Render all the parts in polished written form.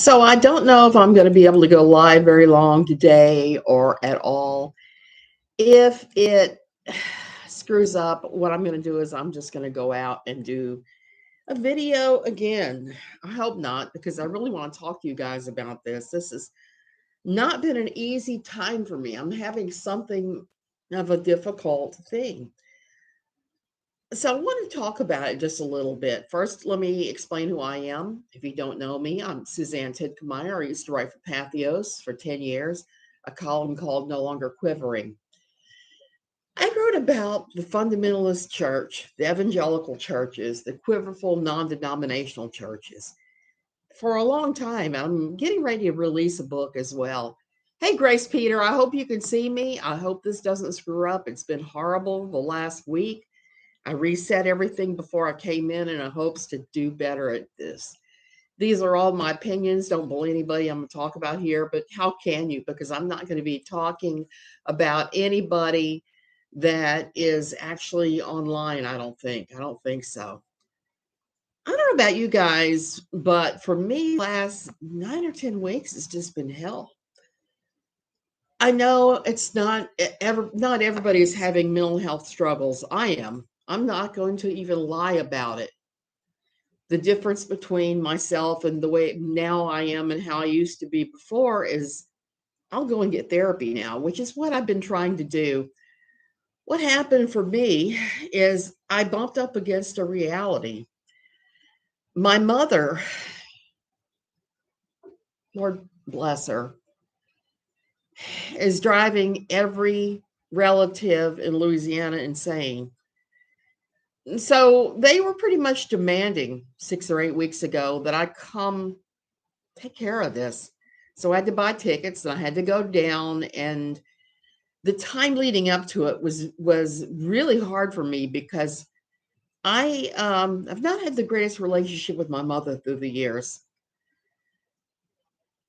So I don't know if I'm going to be able to go live very long today or at all. If it screws up, what I'm going to do is I'm just going to go out and do a video again. I hope not, because I really want to talk to you guys about this. This has not been an easy time for me. I'm having something of a difficult thing. So I want to talk about it just a little bit. First, let me explain who I am. If you don't know me, I'm Suzanne Tidkemeyer. I used to write for Pathos for 10 years, a column called No Longer Quivering. I wrote about the fundamentalist church, the evangelical churches, the quiverful non-denominational churches for a long time. I'm getting ready to release a book as well. Hey, Grace Peter, I hope you can see me. I hope this doesn't screw up. It's been horrible the last week. I reset everything before I came in hopes to do better at this. These are all my opinions. Don't believe anybody I'm going to talk about here, but how can you? Because I'm not going to be talking about anybody that is actually online, I don't think. I don't think so. I don't know about you guys, but for me, last 9 or 10 weeks, it's just been hell. I know it's not everybody is having mental health struggles. I am. I'm not going to even lie about it. The difference between myself and the way now I am and how I used to be before is I'll go and get therapy now, which is what I've been trying to do. What happened for me is I bumped up against a reality. My mother, Lord bless her, is driving every relative in Louisiana insane. So they were pretty much demanding 6 or 8 weeks ago that I come take care of this. So I had to buy tickets and I had to go down, and the time leading up to it was really hard for me because I've not had the greatest relationship with my mother through the years.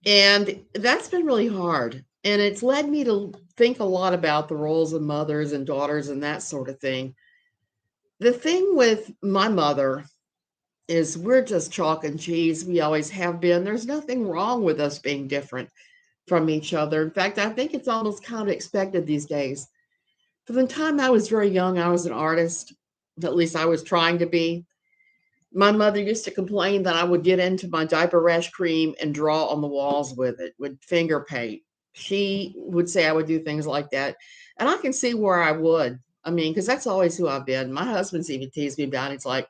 And that's been really hard. And it's led me to think a lot about the roles of mothers and daughters and that sort of thing. The thing with my mother is we're just chalk and cheese. We always have been. There's nothing wrong with us being different from each other. In fact, I think it's almost kind of expected these days. From the time I was very young, I was an artist. At least I was trying to be. My mother used to complain that I would get into my diaper rash cream and draw on the walls with it, with finger paint. She would say I would do things like that. And I can see where I would. I mean, because that's always who I've been. My husband's even teased me about it. It's like,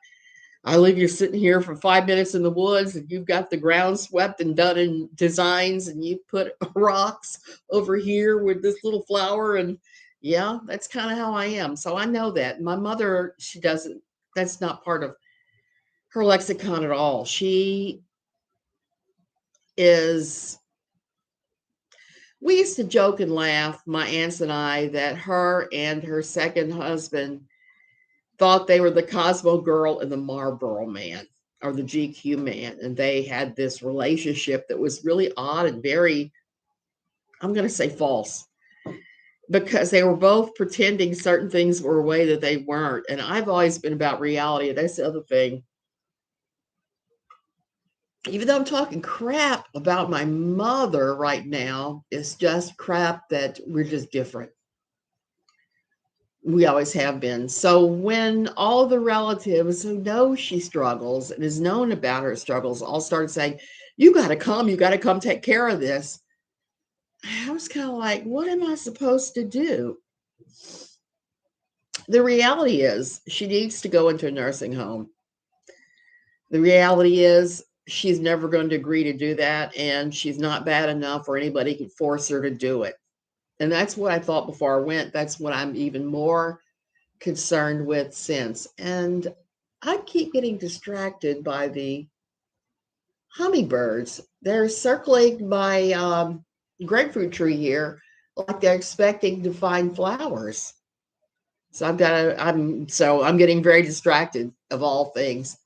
I leave you sitting here for 5 minutes in the woods and you've got the ground swept and done in designs and you put rocks over here with this little flower. And yeah, that's kind of how I am. So I know that. My mother, she doesn't, that's not part of her lexicon at all. She is, we used to joke and laugh, my aunts and I, that her and her second husband thought they were the Cosmo girl and the Marlboro man or the GQ man. And they had this relationship that was really odd and very, I'm going to say false, because they were both pretending certain things were a way that they weren't. And I've always been about reality. That's the other thing. Even though I'm talking crap about my mother right now, it's just crap that we're just different. We always have been. So when all the relatives who know she struggles and is known about her struggles all started saying, you got to come take care of this. I was kind of like, what am I supposed to do? The reality is she needs to go into a nursing home. The reality is she's never going to agree to do that. And she's not bad enough or anybody could force her to do it. And that's what I thought before I went. That's what I'm even more concerned with since. And I keep getting distracted by the hummingbirds. They're circling my grapefruit tree here like they're expecting to find flowers. So I'm getting very distracted of all things.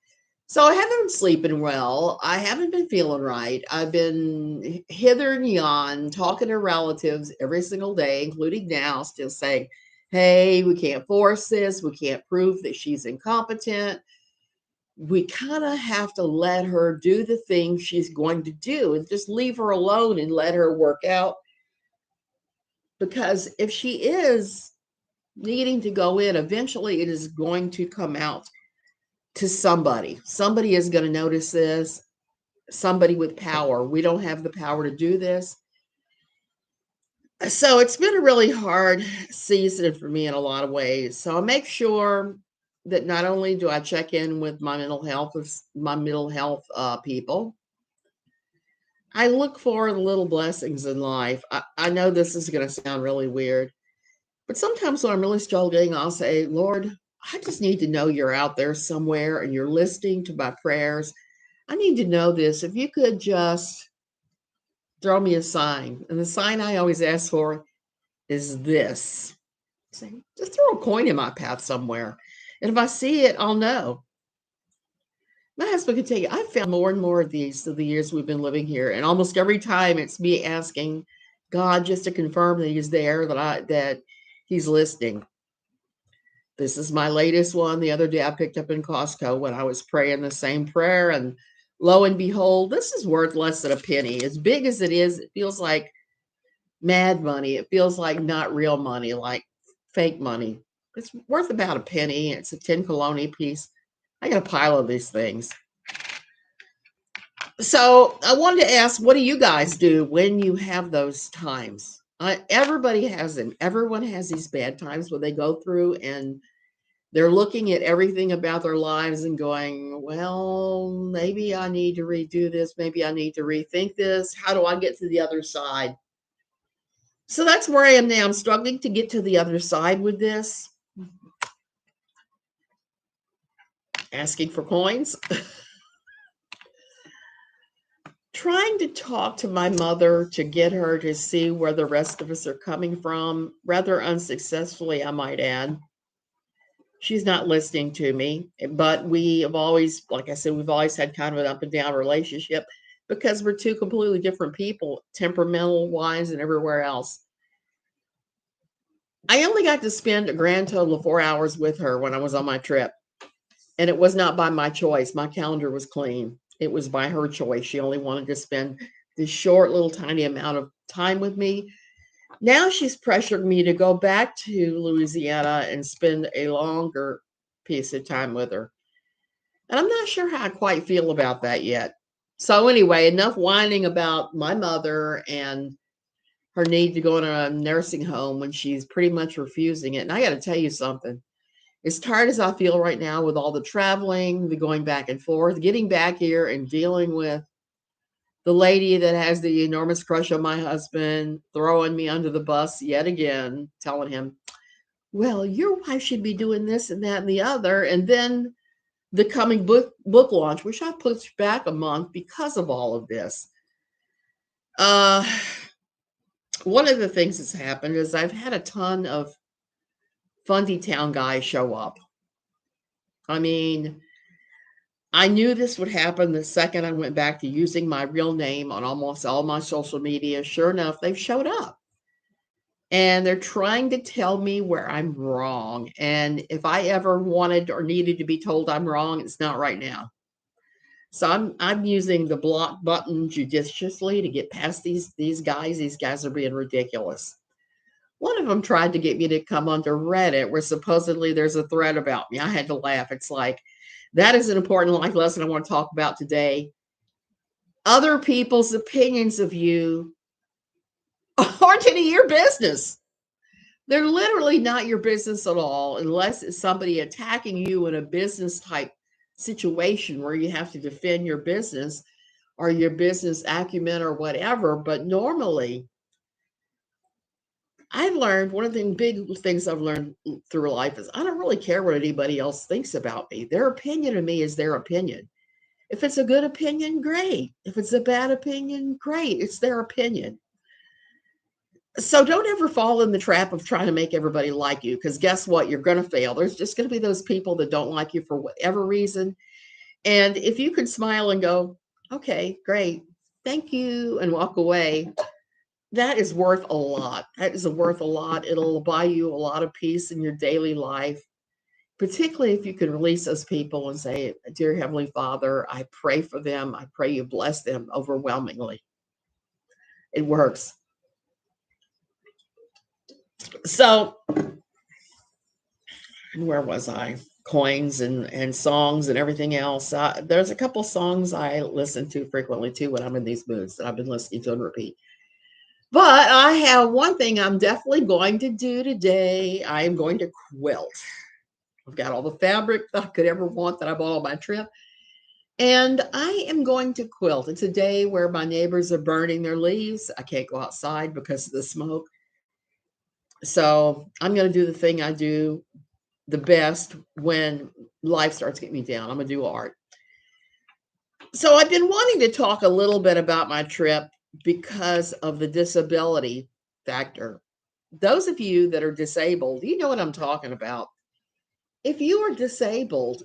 So I haven't been sleeping well. I haven't been feeling right. I've been hither and yon talking to relatives every single day, including now, still saying, hey, we can't force this. We can't prove that she's incompetent. we kind of have to let her do the thing she's going to do and just leave her alone and let her work out. Because if she is needing to go in, eventually it is going to come out to somebody. Somebody is going to notice this, somebody with power. We don't have the power to do this. So it's been a really hard season for me in a lot of ways. So I make sure that not only do I check in with my mental health people, I look for the little blessings in life. I know this is going to sound really weird, but sometimes when I'm really struggling, I'll say, Lord, I just need to know you're out there somewhere and you're listening to my prayers. I need to know this. If you could just throw me a sign. And the sign I always ask for is this. Say, just throw a coin in my path somewhere. And if I see it, I'll know. My husband can tell you, I've found more and more of these through the years we've been living here. And almost every time it's me asking God just to confirm that he's there, that he's listening. This is my latest one. The other day I picked up in Costco when I was praying the same prayer. And lo and behold, this is worth less than a penny. As big as it is, it feels like mad money. It feels like not real money, like fake money. It's worth about a penny. It's a 10 colony piece. I got a pile of these things. So I wanted to ask, what do you guys do when you have those times? Everybody has them. Everyone has these bad times where they go through and they're looking at everything about their lives and going, well, maybe I need to redo this. Maybe I need to rethink this. How do I get to the other side? So that's where I am now. I'm struggling to get to the other side with this. Asking for coins. Trying to talk to my mother to get her to see where the rest of us are coming from, rather unsuccessfully, I might add. She's not listening to me, but we have always, like I said, we've always had kind of an up and down relationship because we're two completely different people, temperamental wise and everywhere else. I only got to spend a grand total of 4 hours with her when I was on my trip. And it was not by my choice. My calendar was clean. It was by her choice. She only wanted to spend this short little tiny amount of time with me. Now she's pressured me to go back to Louisiana and spend a longer piece of time with her. And I'm not sure how I quite feel about that yet. So anyway, enough whining about my mother and her need to go in a nursing home when she's pretty much refusing it. And I got to tell you something. As tired as I feel right now with all the traveling, the going back and forth, getting back here and dealing with the lady that has the enormous crush on my husband, throwing me under the bus yet again, telling him, well, your wife should be doing this and that and the other. And then the coming book launch, which I pushed back a month because of all of this. One of the things that's happened is I've had a ton of Fundy Town guys show up. I mean, I knew this would happen the second I went back to using my real name on almost all my social media. Sure enough, they've showed up. And they're trying to tell me where I'm wrong. And if I ever wanted or needed to be told I'm wrong, it's not right now. So I'm using the block button judiciously to get past these guys. These guys are being ridiculous. One of them tried to get me to come onto Reddit where supposedly there's a thread about me. I had to laugh. It's like, that is an important life lesson I want to talk about today. Other people's opinions of you aren't any of your business. They're literally not your business at all, unless it's somebody attacking you in a business type situation where you have to defend your business or your business acumen or whatever. But normally, I've learned one of the big things I've learned through life is I don't really care what anybody else thinks about me. Their opinion of me is their opinion. If it's a good opinion, great. If it's a bad opinion, great. It's their opinion. So don't ever fall in the trap of trying to make everybody like you, because guess what? You're going to fail. There's just going to be those people that don't like you for whatever reason. And if you can smile and go, okay, great, thank you, and walk away, that is worth a lot. That is worth a lot. It'll buy you a lot of peace in your daily life. particularly if you can release those people and say, Dear Heavenly Father, I pray for them. I pray you bless them overwhelmingly. It works. So, where was I? Coins and songs and everything else. There's a couple songs I listen to frequently too when I'm in these moods that I've been listening to and repeat. But I have one thing I'm definitely going to do today. I am going to quilt. I've got all the fabric that I could ever want that I bought on my trip. And I am going to quilt. It's a day where my neighbors are burning their leaves. I can't go outside because of the smoke. So I'm going to do the thing I do the best when life starts getting me down. I'm going to do art. So I've been wanting to talk a little bit about my trip because of the disability factor. Those of you that are disabled, you know what I'm talking about. If you are disabled,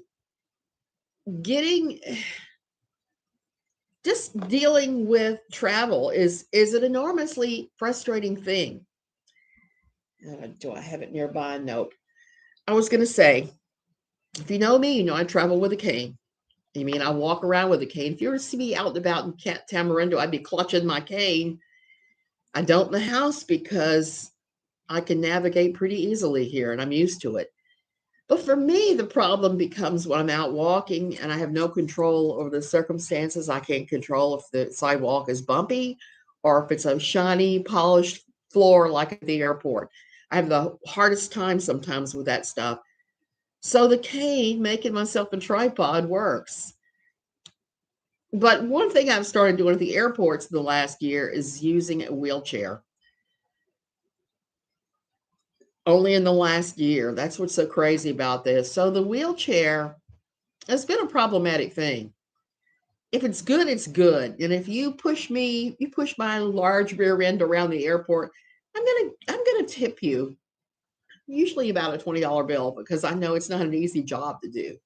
just dealing with travel is an enormously frustrating thing. Do I have it nearby? Nope. I was going to say, if you know me, you know I travel with a cane. You mean I walk around with a cane? If you were to see me out and about in Tamarindo, I'd be clutching my cane. I don't in the house because I can navigate pretty easily here and I'm used to it. But for me, the problem becomes when I'm out walking and I have no control over the circumstances. I can't control if the sidewalk is bumpy or if it's a shiny, polished floor like at the airport. I have the hardest time sometimes with that stuff. So the cane, making myself a tripod, works. But one thing I've started doing at the airports the last year is using a wheelchair. Only in the last year. That's what's so crazy about this. So the wheelchair has been a problematic thing. If it's good, it's good. And if you push me, you push my large rear end around the airport, I'm gonna tip you, usually about a $20 bill, because I know it's not an easy job to do.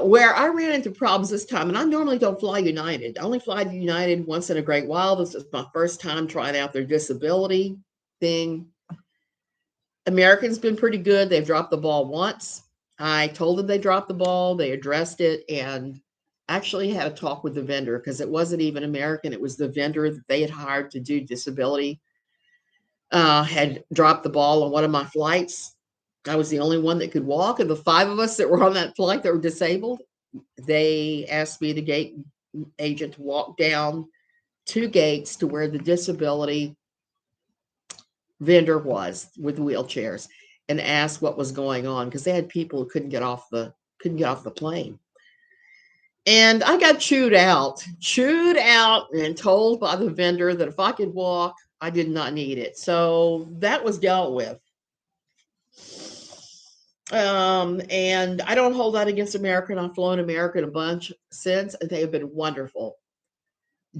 Where I ran into problems this time, and I normally don't fly United. I only fly United once in a great while. This is my first time trying out their disability thing. American's been pretty good. They've dropped the ball once. I told them they dropped the ball. They addressed it and actually had a talk with the vendor because it wasn't even American. It was the vendor that they had hired to do disability. Had dropped the ball on one of my flights. I was the only one that could walk. And the 5 of us that were on that flight that were disabled, they asked me, the gate agent, to walk down 2 gates to where the disability vendor was with wheelchairs and asked what was going on because they had people who couldn't get off the plane. And I got chewed out and told by the vendor that if I could walk, I did not need it. So that was dealt with. And I don't hold that against American. I've flown American a bunch since, and they have been wonderful.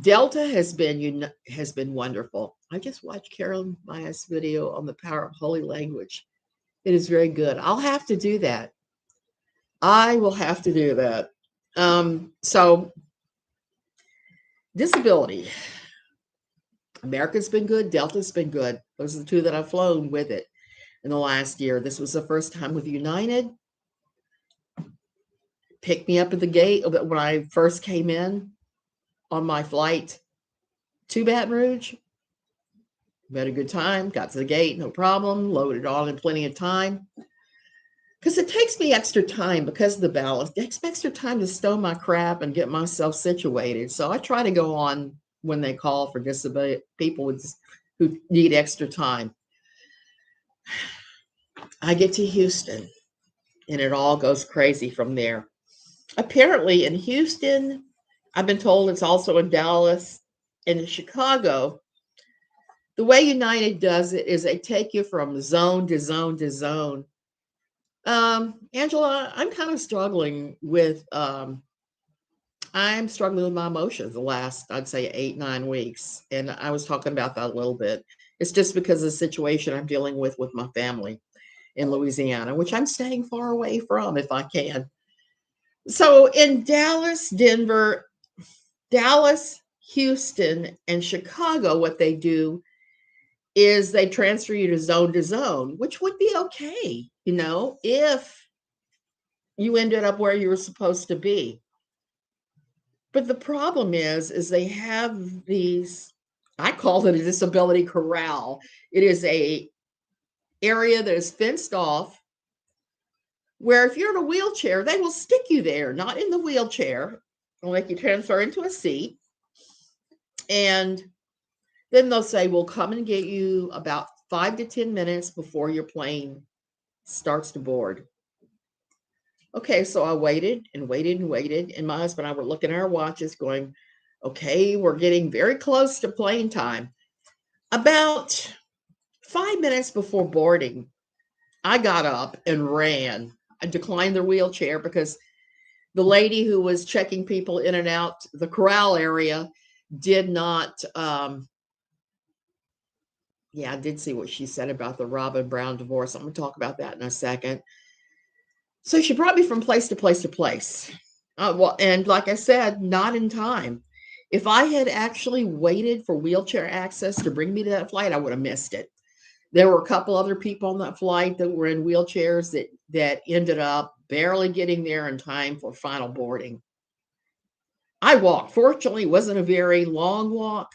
Delta has been wonderful. I just watched Carolyn Maya's video on the power of holy language. It is very good. I'll have to do that. I will have to do that. So disability. American's been good. Delta's been good. Those are the 2 that I've flown with it in the last year. This was the first time with United. Picked me up at the gate when I first came in on my flight to Baton Rouge. We had a good time, got to the gate, no problem, loaded on in plenty of time. Because it takes me extra time because of the balance. It takes me extra time to stow my crap and get myself situated. So I try to go on when they call for disability people who need extra time. I get to Houston and it all goes crazy from there. Apparently in Houston, I've been told it's also in Dallas and in Chicago. The way United does it is they take you from zone to zone to zone. Angela, I'm kind of struggling with my emotions the last, I'd say 8-9 weeks. And I was talking about that a little bit. It's just because of the situation I'm dealing with my family in Louisiana, which I'm staying far away from if I can. So in Dallas, Houston, and Chicago, what they do is they transfer you to zone, which would be okay if you ended up where you were supposed to be. But the problem is they have these, I call it a disability corral. It is a area that is fenced off where if you're in a wheelchair, they will stick you there, not in the wheelchair. They'll make you transfer into a seat. And then they'll say, we'll come and get you about 5 to 10 minutes before your plane starts to board. Okay, so I waited and waited and waited. And my husband and I were looking at our watches going, okay, we're getting very close to plane time. About 5 minutes before boarding, I got up and ran. I declined the wheelchair because the lady who was checking people in and out the corral area did not, yeah, I did see what she said about the Robin Brown divorce. I'm going to talk about that in a second. So she brought me from place to place to place. Well, and like I said, not in time. If I had actually waited for wheelchair access to bring me to that flight, I would have missed it. There were a couple other people on that flight that were in wheelchairs that ended up barely getting there in time for final boarding. I walked. Fortunately, it wasn't a very long walk,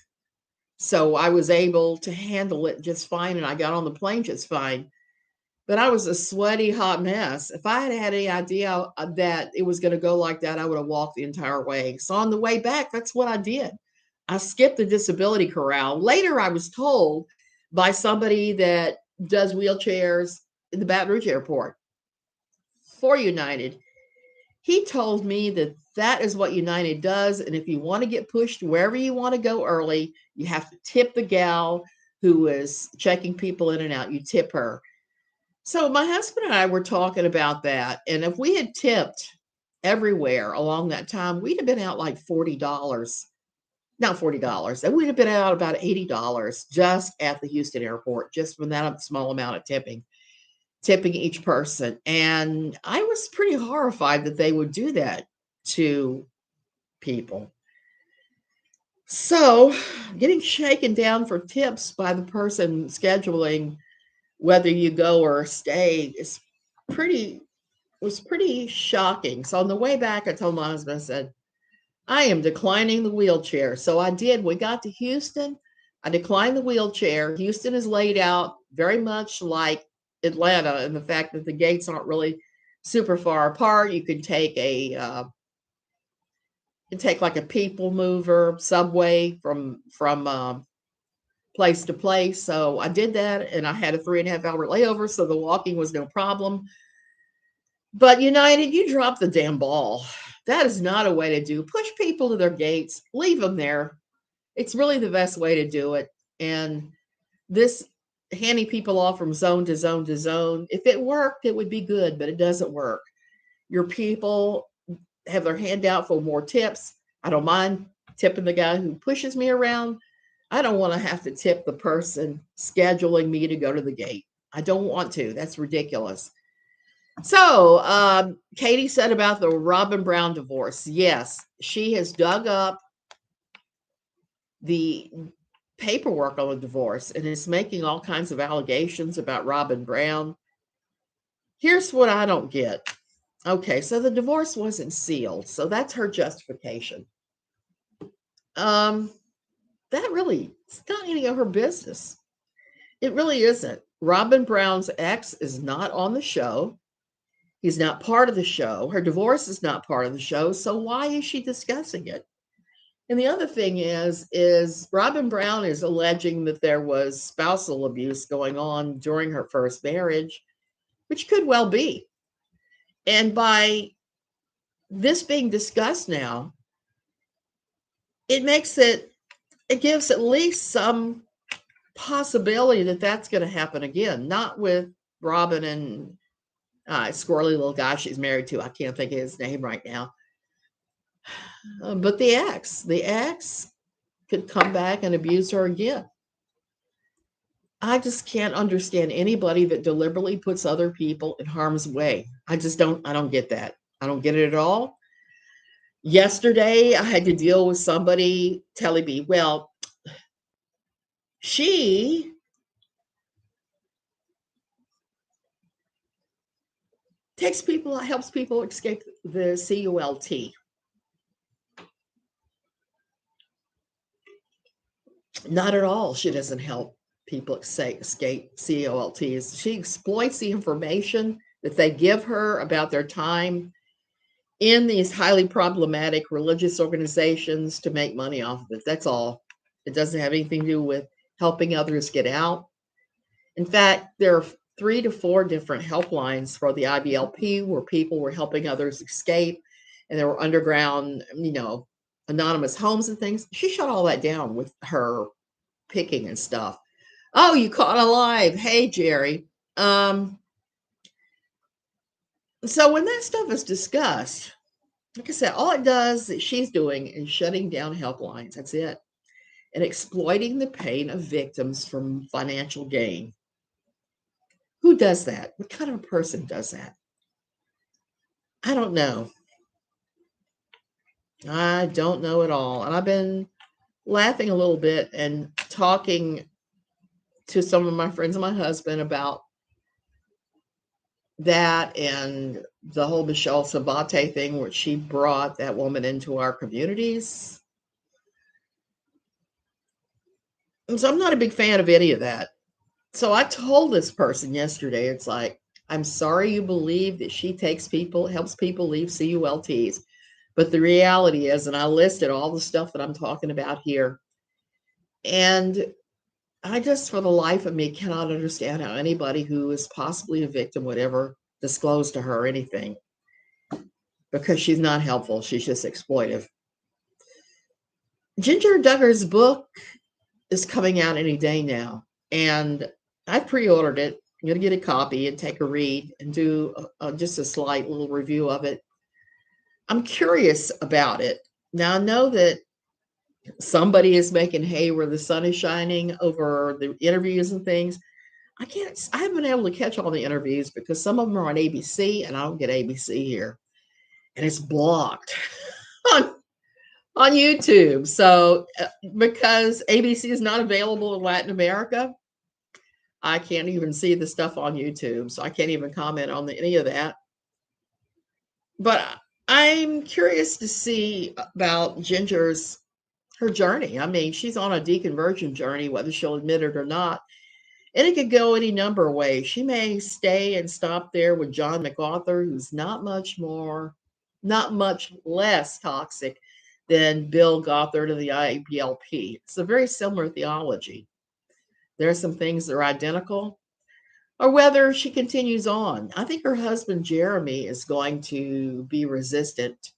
so I was able to handle it just fine, and I got on the plane just fine. But I was a sweaty, hot mess. If I had had any idea that it was going to go like that, I would have walked the entire way. So on the way back, that's what I did. I skipped the disability corral. Later, I was told by somebody that does wheelchairs in the Baton Rouge airport for United. He told me that that is what United does. And if you want to get pushed wherever you want to go early, you have to tip the gal who is checking people in and out. You tip her. So my husband and I were talking about that. And if we had tipped everywhere along that time, we'd have been out like $40. Not $40. And we'd have been out about $80 just at the Houston airport, just from that small amount of tipping each person. And I was pretty horrified that they would do that to people. So getting shaken down for tips by the person scheduling whether you go or stay was pretty shocking. So on the way back, I told my husband, I said, I am declining the wheelchair. So I did. We got to Houston. I declined the wheelchair. Houston is laid out very much like Atlanta in the fact that the gates aren't really super far apart. You can take like a people mover subway from place to place. So I did that, and I had a 3.5 hour layover, so the walking was no problem. But United, you dropped the damn ball. That is not a way to do. Push people to their gates, leave them there. It's really the best way to do it. And this handing people off from zone to zone to zone, if it worked, it would be good, but it doesn't work. Your people have their hand out for more tips. I don't mind tipping the guy who pushes me around. I don't want to have to tip the person scheduling me to go to the gate. I don't want to. That's ridiculous. So, Katie said about the Robin Brown divorce. Yes, she has dug up the paperwork on the divorce and is making all kinds of allegations about Robin Brown. Here's what I don't get. Okay, so the divorce wasn't sealed, so that's her justification. That really, it's not any of her business. It really isn't. Robin Brown's ex is not on the show. He's not part of the show. Her divorce is not part of the show. So why is she discussing it? And the other thing is Robin Brown is alleging that there was spousal abuse going on during her first marriage, which could well be. And by this being discussed now, it gives at least some possibility that that's going to happen again, not with Robin and squirrely little guy she's married to. I can't think of his name right now. But the ex could come back and abuse her again. I just can't understand anybody that deliberately puts other people in harm's way. I don't get that. I don't get it at all. Yesterday, I had to deal with somebody telling me, well, she helps people escape the CULT. Not at all. She doesn't help people escape COLTs. She exploits the information that they give her about their time in these highly problematic religious organizations to make money off of it. That's all. It doesn't have anything to do with helping others get out. In fact, there are 3 to 4 different helplines for the IBLP where people were helping others escape, and there were underground, anonymous homes and things. She shut all that down with her picking and stuff. Oh, you caught alive. Hey, Jerry. So when that stuff is discussed, like I said, all it does that she's doing is shutting down helplines. That's it. And exploiting the pain of victims from financial gain. Who does that? What kind of a person does that? I don't know. I don't know at all. And I've been laughing a little bit and talking to some of my friends and my husband about that and the whole Michelle Sabate thing, where she brought that woman into our communities. And so I'm not a big fan of any of that. So I told this person yesterday, it's like, I'm sorry you believe that she helps people leave CULTs. But the reality is, and I listed all the stuff that I'm talking about here, and I just, for the life of me, cannot understand how anybody who is possibly a victim would ever disclose to her anything, because she's not helpful. She's just exploitive. Ginger Duggar's book is coming out any day now, and I pre-ordered it. I'm going to get a copy and take a read and do just a slight little review of it. I'm curious about it. Now, I know that somebody is making hay where the sun is shining over the interviews and things. I haven't been able to catch all the interviews because some of them are on ABC and I don't get ABC here. And it's blocked on YouTube. So because ABC is not available in Latin America, I can't even see the stuff on YouTube. So I can't even comment on any of that. But I'm curious to see about her journey. I mean, she's on a deconversion journey, whether she'll admit it or not. And it could go any number of ways. She may stay and stop there with John MacArthur, who's not much less toxic than Bill Gothard of the IBLP. It's a very similar theology. There are some things that are identical, or whether she continues on. I think her husband, Jeremy, is going to be resistant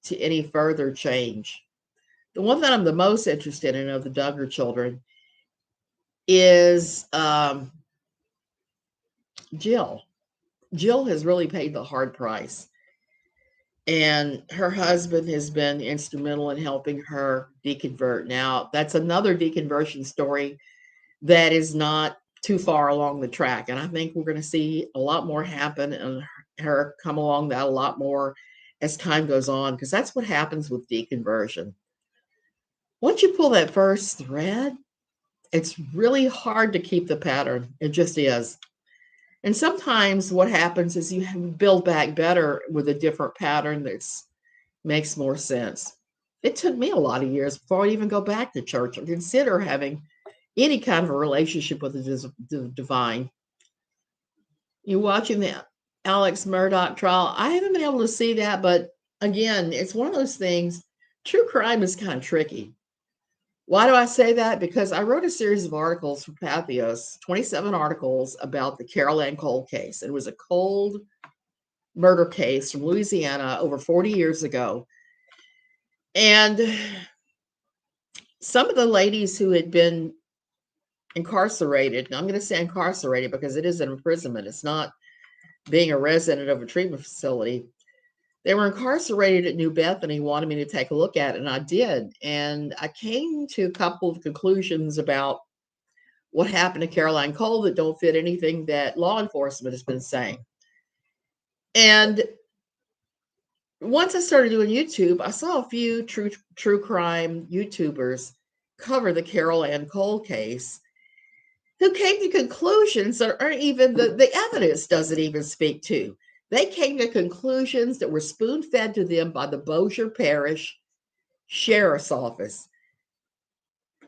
to any further change. The one that I'm the most interested in of the Duggar children is Jill. Jill has really paid the hard price. And her husband has been instrumental in helping her deconvert. Now, that's another deconversion story that is not too far along the track. And I think we're going to see a lot more happen and her come along that a lot more as time goes on, because that's what happens with deconversion. Once you pull that first thread, it's really hard to keep the pattern. It just is. And sometimes what happens is you build back better with a different pattern that makes more sense. It took me a lot of years before I even go back to church or consider having any kind of a relationship with the divine. You're watching the Alex Murdaugh trial. I haven't been able to see that, but again, it's one of those things. True crime is kind of tricky. Why do I say that? Because I wrote a series of articles for Pathos, 27 articles about the Carol Ann Cole case. It was a cold murder case from Louisiana over 40 years ago. And some of the ladies who had been incarcerated, and I'm going to say incarcerated because it is an imprisonment, it's not being a resident of a treatment facility. They were incarcerated at New Bethany, wanted me to take a look at it, and I did. And I came to a couple of conclusions about what happened to Carol Ann Cole that don't fit anything that law enforcement has been saying. And once I started doing YouTube, I saw a few true crime YouTubers cover the Carol Ann Cole case, who came to conclusions that aren't even the evidence doesn't even speak to. They came to conclusions that were spoon-fed to them by the Bossier Parish Sheriff's Office.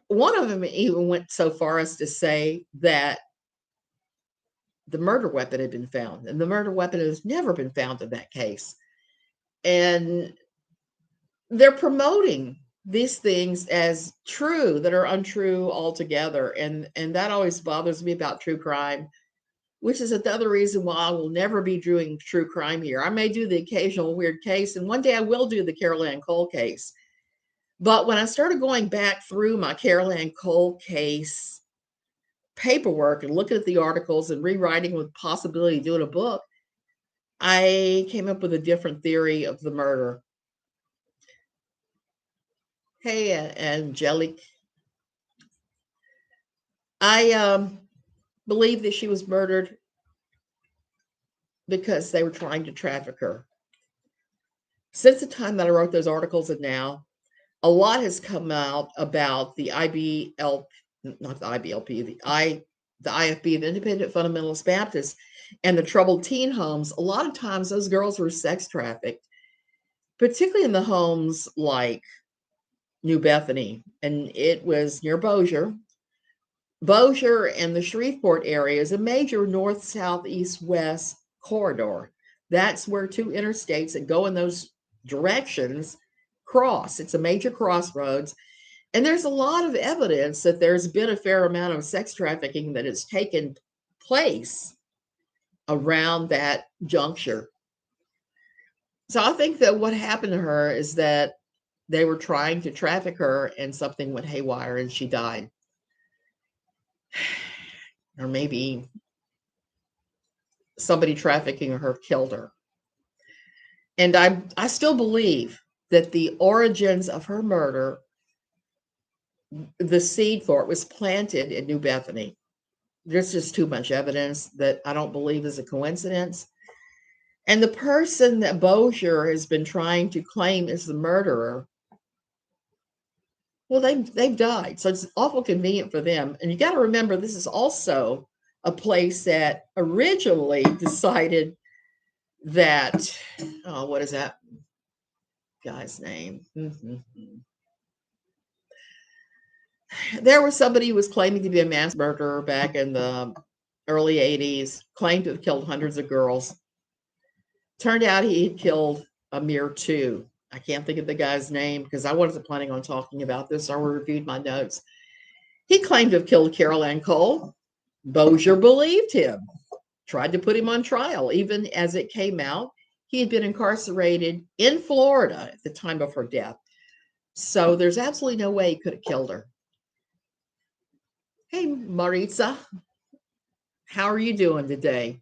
One of them even went so far as to say that the murder weapon had been found, and the murder weapon has never been found in that case. And they're promoting these things as true that are untrue altogether. And that always bothers me about true crime, which is another reason why I will never be doing true crime here. I may do the occasional weird case, and one day I will do the Carol Ann Cole case. But when I started going back through my Carol Ann Cole case paperwork and looking at the articles and rewriting with possibility of doing a book, I came up with a different theory of the murder. Hey, Angelique. I believe that she was murdered because they were trying to traffic her. Since the time that I wrote those articles and now, a lot has come out about the IBL, not the IBLP, the IFB, the Independent Fundamentalist Baptists, and the troubled teen homes. A lot of times those girls were sex trafficked, particularly in the homes like New Bethany, and it was near Bossier. Bossier and the Shreveport area is a major north, south, east, west corridor. That's where two interstates that go in those directions cross. It's a major crossroads. And there's a lot of evidence that there's been a fair amount of sex trafficking that has taken place around that juncture. So I think that what happened to her is that they were trying to traffic her and something went haywire and she died. Or maybe somebody trafficking her killed her. And I still believe that the origins of her murder, the seed for it was planted in New Bethany. There's just too much evidence that I don't believe is a coincidence. And the person that Bossier has been trying to claim is the murderer, well, they've died. So it's awful convenient for them. And you got to remember, this is also a place that originally decided that, oh, what is that guy's name? There was somebody who was claiming to be a mass murderer back in the early 80s, claimed to have killed hundreds of girls. Turned out he had killed a mere two. I can't think of the guy's name because I wasn't planning on talking about this. So I reviewed my notes. He claimed to have killed Carol Ann Cole. Bossier believed him, tried to put him on trial. Even as it came out, he had been incarcerated in Florida at the time of her death. So there's absolutely no way he could have killed her. Hey, Maritza, how are you doing today?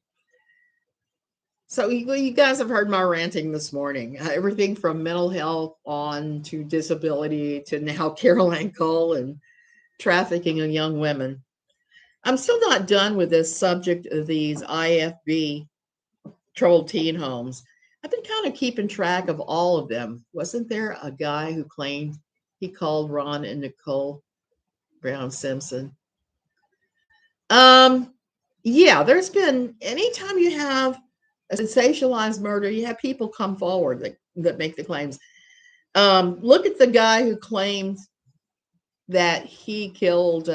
So you guys have heard my ranting this morning. Everything from mental health on to disability to now Carol Ann Cole and trafficking of young women. I'm still not done with this subject of these IFB troubled teen homes. I've been kind of keeping track of all of them. Wasn't there a guy who claimed he called Ron and Nicole Brown Simpson? Yeah, there's been, anytime you have a sensationalized murder, you have people come forward that make the claims. Look at the guy who claimed that he killed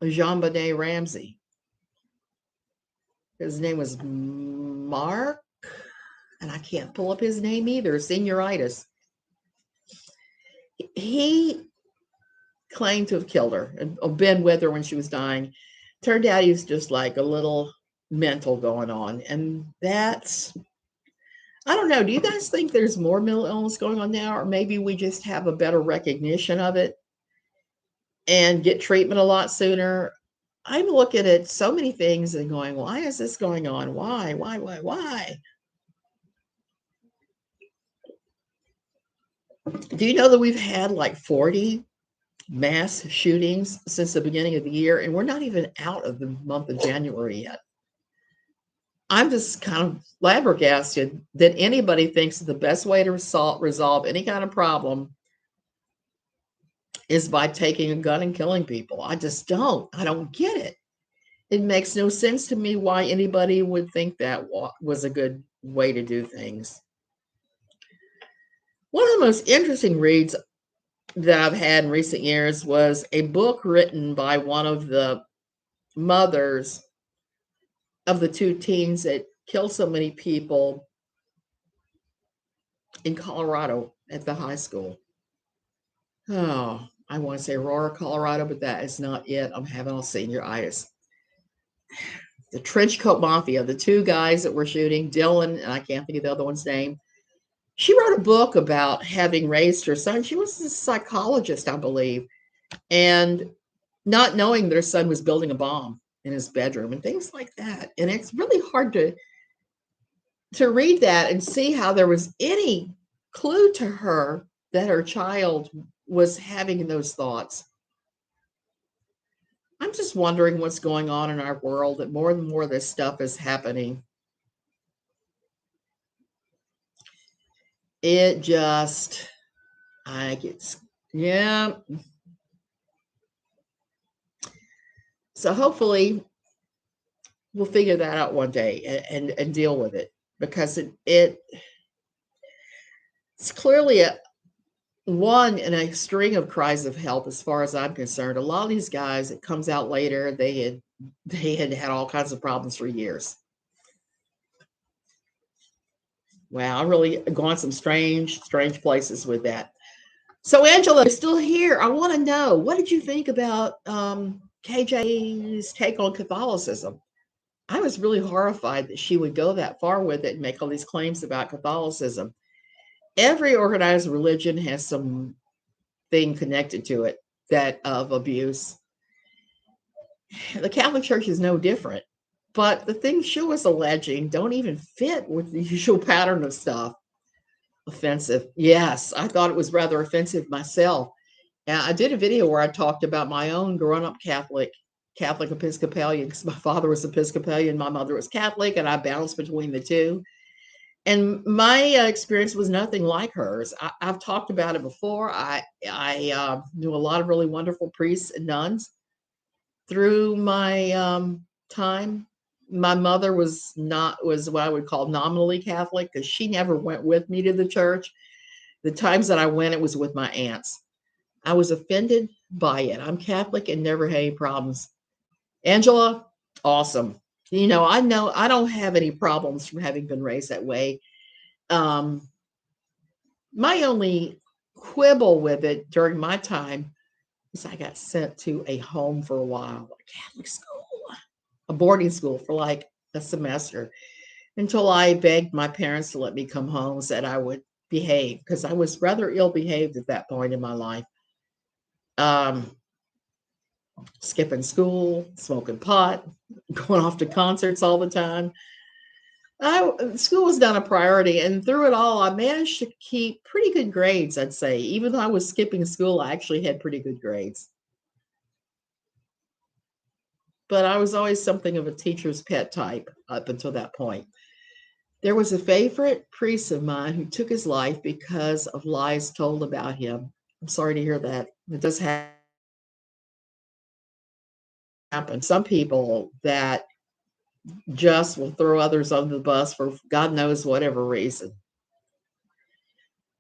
Jean-Benet Ramsey. His name was Mark, and I can't pull up his name either, senioritis. He claimed to have killed her and been with her when she was dying. Turned out he was just like a little mental going on. And that's, I don't know. Do you guys think there's more mental illness going on now? Or maybe we just have a better recognition of it and get treatment a lot sooner? I'm looking at so many things and going, why is this going on? Why? Do you know that we've had like 40 mass shootings since the beginning of the year, and we're not even out of the month of January yet? I'm just kind of flabbergasted that anybody thinks the best way to resolve any kind of problem is by taking a gun and killing people. I don't get it. It makes no sense to me why anybody would think that was a good way to do things. One of the most interesting reads that I've had in recent years was a book written by one of the mothers of the two teens that killed so many people in Colorado at the high school. Oh, I want to say Aurora, Colorado, but that is not it. I'm having all senioritis. The trench coat mafia, the two guys that were shooting, Dylan, and I can't think of the other one's name. She wrote a book about having raised her son. She was a psychologist, I believe, and not knowing that her son was building a bomb in his bedroom and things like that. And it's really hard to read that and see how there was any clue to her that her child was having those thoughts. I'm just wondering what's going on in our world, that more and more of this stuff is happening. It just, I get, yeah. So hopefully we'll figure that out one day and deal with it, because it's clearly one in a string of cries of help as far as I'm concerned. A lot of these guys, it comes out later, they had all kinds of problems for years. Wow, I really gone some strange places with that. So Angela is still here. I want to know, what did you think about KJ's take on Catholicism? I was really horrified that she would go that far with it and make all these claims about Catholicism. Every organized religion has some thing connected to it that of abuse. The Catholic Church is no different, but the things she was alleging don't even fit with the usual pattern of stuff. Offensive. Yes, I thought it was rather offensive myself. And I did a video where I talked about my own grown-up Catholic Episcopalian, because my father was Episcopalian, my mother was Catholic, and I bounced between the two. And my experience was nothing like hers. I've talked about it before. I knew a lot of really wonderful priests and nuns through my time. My mother was what I would call nominally Catholic, because she never went with me to the church. The times that I went, it was with my aunts. I was offended by it. I'm Catholic and never had any problems. Angela, awesome. Know I don't have any problems from having been raised that way. My only quibble with it during my time is I got sent to a home for a while, a Catholic school, a boarding school for like a semester, until I begged my parents to let me come home, said I would behave, because I was rather ill behaved at that point in my life. Skipping school, smoking pot, going off to concerts all the time. School was not a priority, and through it all, I managed to keep pretty good grades, I'd say. Even though I was skipping school, I actually had pretty good grades. But I was always something of a teacher's pet type up until that point. There was a favorite priest of mine who took his life because of lies told about him. I'm sorry to hear that. It does happen. Some people that just will throw others under the bus for God knows whatever reason.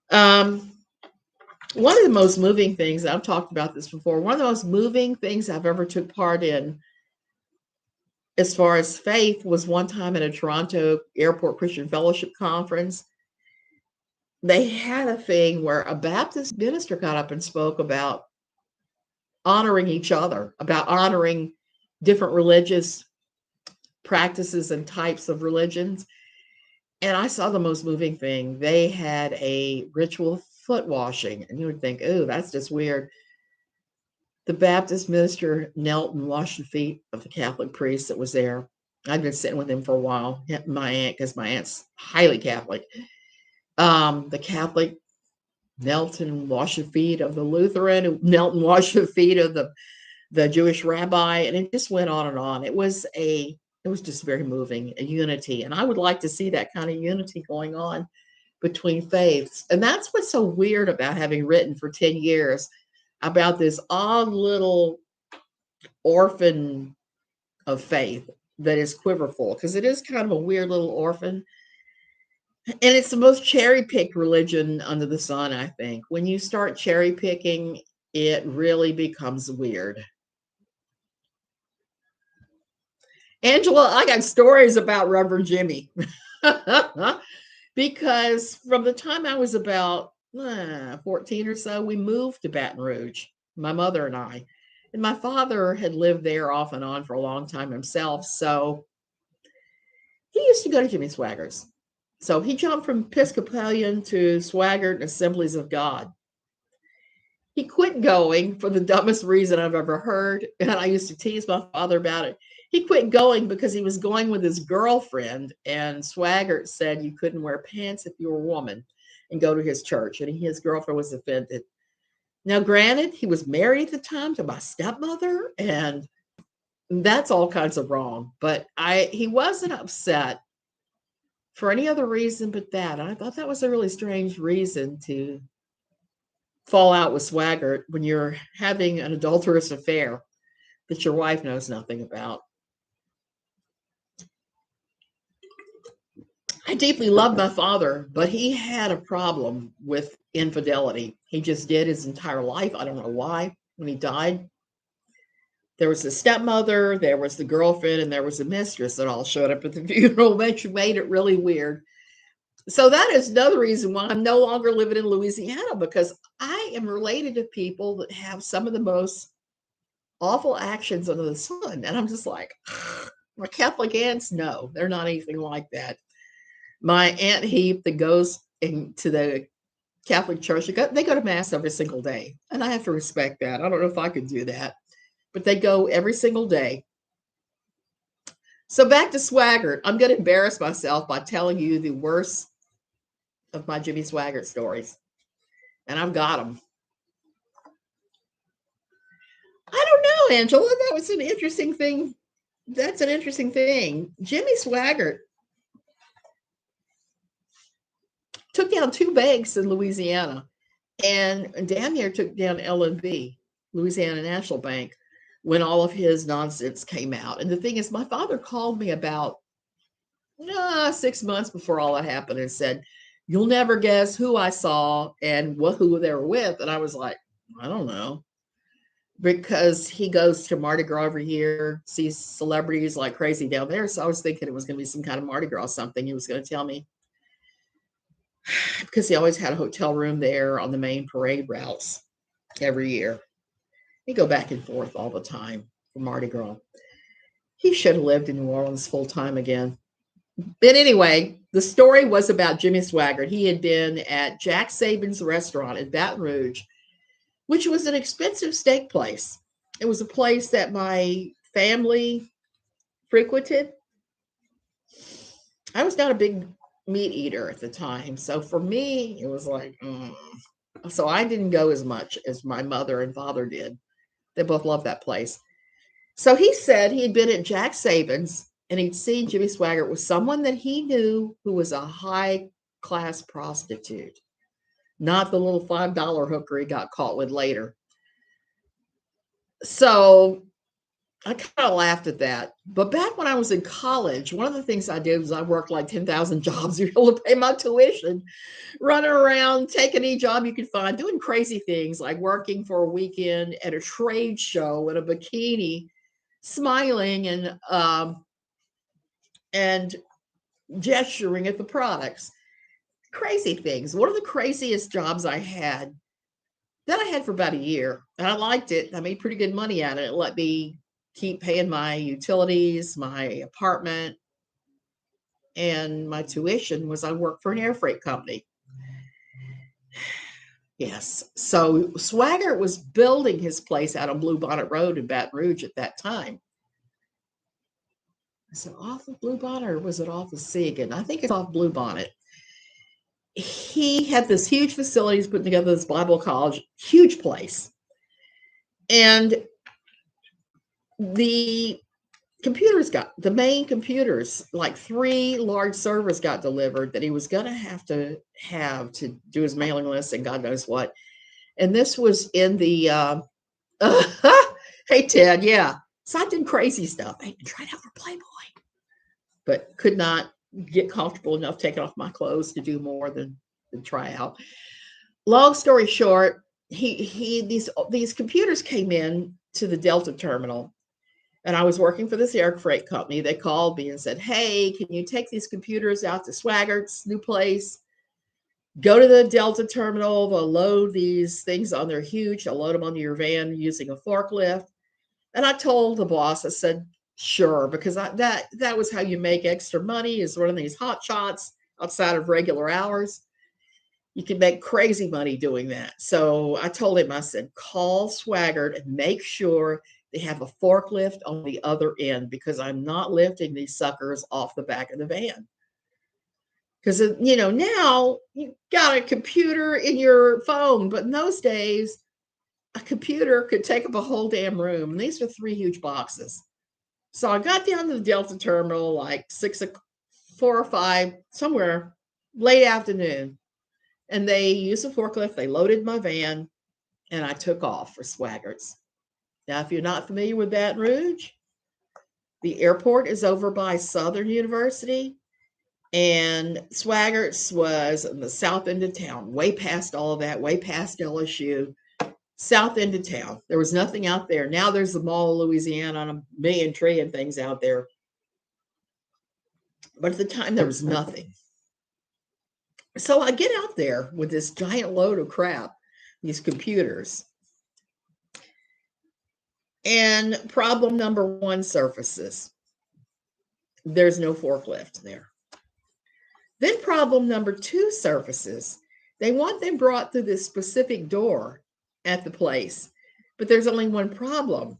One of the most moving things, I've talked about this before, one of the most moving things I've ever took part in as far as faith was one time at a Toronto Airport Christian Fellowship conference. They had a thing where a Baptist minister got up and spoke about honoring each other, about honoring different religious practices and types of religions. And I saw the most moving thing. They had a ritual foot washing, and you would think, oh, that's just weird. The Baptist minister knelt and washed the feet of the Catholic priest that was there. I'd been sitting with him for a while, my aunt, because my aunt's highly Catholic. The Catholic knelt and washed the feet of the Lutheran, who knelt and washed the feet of the Jewish rabbi, and it just went on and on. It was just very moving, a unity. And I would like to see that kind of unity going on between faiths. And that's what's so weird about having written for 10 years about this odd little orphan of faith that is Quiverful, because it is kind of a weird little orphan. And it's the most cherry-picked religion under the sun, I think. When you start cherry picking, it really becomes weird. Angela, I got stories about Reverend Jimmy. Because from the time I was about 14 or so, we moved to Baton Rouge, my mother and I. And my father had lived there off and on for a long time himself. So he used to go to Jimmy Swaggart's. So he jumped from Episcopalian to Swaggart and Assemblies of God. He quit going for the dumbest reason I've ever heard. And I used to tease my father about it. He quit going because he was going with his girlfriend, and Swaggart said you couldn't wear pants if you were a woman and go to his church. And his girlfriend was offended. Now, granted, he was married at the time to my stepmother, and that's all kinds of wrong. But he wasn't upset for any other reason but that. And I thought that was a really strange reason to fall out with Swaggart when you're having an adulterous affair that your wife knows nothing about. I deeply loved my father, but he had a problem with infidelity. He just did his entire life. I don't know why. When he died, there was the stepmother, there was the girlfriend, and there was a mistress that all showed up at the funeral, which made it really weird. So that is another reason why I'm no longer living in Louisiana, because I am related to people that have some of the most awful actions under the sun. And I'm just like, my Catholic aunts, no, they're not anything like that. My Aunt Heap that goes into the Catholic Church, they go to Mass every single day. And I have to respect that. I don't know if I could do that, but they go every single day. So back to Swaggart. I'm going to embarrass myself by telling you the worst of my Jimmy Swaggart stories. And I've got them. I don't know, Angela. That was an interesting thing. That's an interesting thing. Jimmy Swaggart took down 2 banks in Louisiana, and damn near took down LNB, Louisiana National Bank, when all of his nonsense came out. And the thing is, my father called me about 6 months before all that happened and said, "You'll never guess who I saw and who they were with." And I was like, I don't know. Because he goes to Mardi Gras every year, sees celebrities like crazy down there. So I was thinking it was going to be some kind of Mardi Gras something he was going to tell me. Because he always had a hotel room there on the main parade routes every year. He'd go back and forth all the time for Mardi Gras. He should have lived in New Orleans full time again. But anyway, the story was about Jimmy Swaggart. He had been at Jack Saban's restaurant in Baton Rouge, which was an expensive steak place. It was a place that my family frequented. I was not a big meat eater at the time. So for me, it was like, So I didn't go as much as my mother and father did. They both loved that place. So he said he had been at Jack Saban's and he'd seen Jimmy Swaggart with someone that he knew who was a high class prostitute, not the little $5 hooker he got caught with later. So I kind of laughed at that. But back when I was in college, one of the things I did was I worked like 10,000 jobs to be able to pay my tuition, running around, taking any job you could find, doing crazy things like working for a weekend at a trade show in a bikini, smiling and gesturing at the products. Crazy things. One of the craziest jobs I had that I had for about a year, and I liked it. I made pretty good money at it. It let me keep paying my utilities, my apartment, and my tuition. Was I worked for an air freight company. Yes. So Swaggart was building his place out on Bluebonnet Road in Baton Rouge at that time. Is it off of Bluebonnet or was it off of Seagan? I think it's off Bluebonnet. He had this huge facility. He's putting together this Bible college, huge place. And the main computers, like 3 large servers got delivered that he was going to have to do his mailing list and God knows what. And this was in the, hey, Ted, yeah. So I did crazy stuff. I even tried out for Playboy, but could not get comfortable enough taking off my clothes to do more than try out. Long story short, these computers came in to the Delta terminal, and I was working for this air freight company. They called me and said, "Hey, can you take these computers out to Swaggart's new place? Go to the Delta terminal. They'll load these things on. They're huge. They'll load them onto your van using a forklift." And I told the boss, I said, "Sure," because that was how you make extra money, is running these hot shots outside of regular hours. You can make crazy money doing that. So I told him, I said, "Call Swaggart and make sure they have a forklift on the other end, because I'm not lifting these suckers off the back of the van." Because, now you got a computer in your phone, but in those days, a computer could take up a whole damn room. And these are 3 huge boxes. So I got down to the Delta terminal like 4 or 5, somewhere late afternoon. And they used a forklift. They loaded my van, and I took off for Swaggart's. Now, if you're not familiar with Baton Rouge, the airport is over by Southern University, and Swaggart's was in the south end of town, way past all of that, way past LSU, south end of town. There was nothing out there. Now there's the Mall of Louisiana and a million trillion things out there. But at the time, there was nothing. So I get out there with this giant load of crap, these computers. And problem number 1 surfaces. There's no forklift there. Then problem number 2 surfaces. They want them brought through this specific door at the place, but there's only one problem.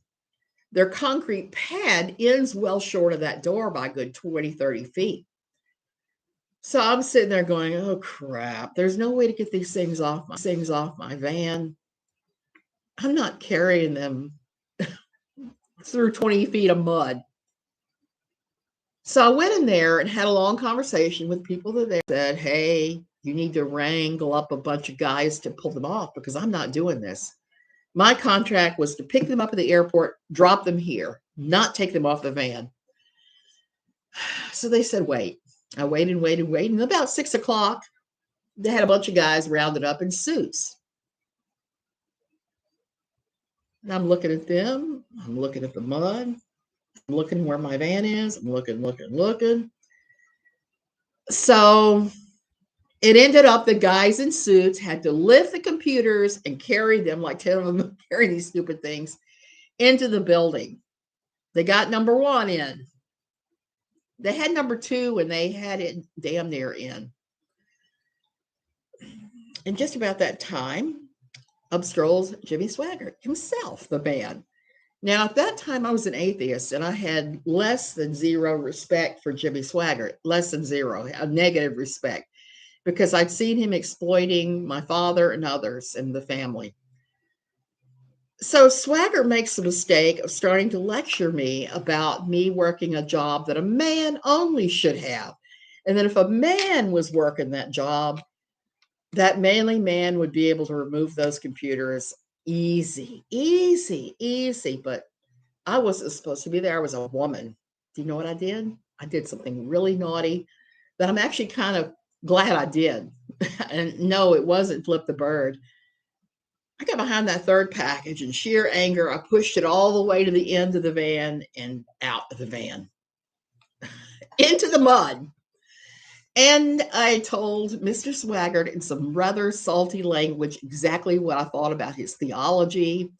Their concrete pad ends well short of that door by a good 20, 30 feet. So I'm sitting there going, oh crap, there's no way to get these things off my van. I'm not carrying them through 20 feet of mud. So I went in there and had a long conversation with people that said, "Hey, you need to wrangle up a bunch of guys to pull them off, because I'm not doing this. My contract was to pick them up at the airport, drop them here, not take them off the van." So they said, wait. I waited. And about 6 o'clock, they had a bunch of guys rounded up in suits. And I'm looking at them. I'm looking at the mud. I'm looking where my van is. I'm looking. So it ended up the guys in suits had to lift the computers and carry them, like 10 of them carry these stupid things, into the building. They got number 1 in. They had number 2, and they had it damn near in. And just about that time, up strolls Jimmy Swaggart himself, the man. Now, at that time, I was an atheist, and I had less than zero respect for Jimmy Swaggart, less than zero, a negative respect, because I'd seen him exploiting my father and others in the family. So Swaggart makes the mistake of starting to lecture me about me working a job that a man only should have. And that if a man was working that job, that manly man would be able to remove those computers easy. But I wasn't supposed to be there. I was a woman. Do you know what I did? I did something really naughty that I'm actually kind of glad I did. And no, it wasn't flip the bird. I got behind that 3rd package in sheer anger. I pushed it all the way to the end of the van and out of the van into the mud. And I told Mr. Swaggart in some rather salty language exactly what I thought about his theology,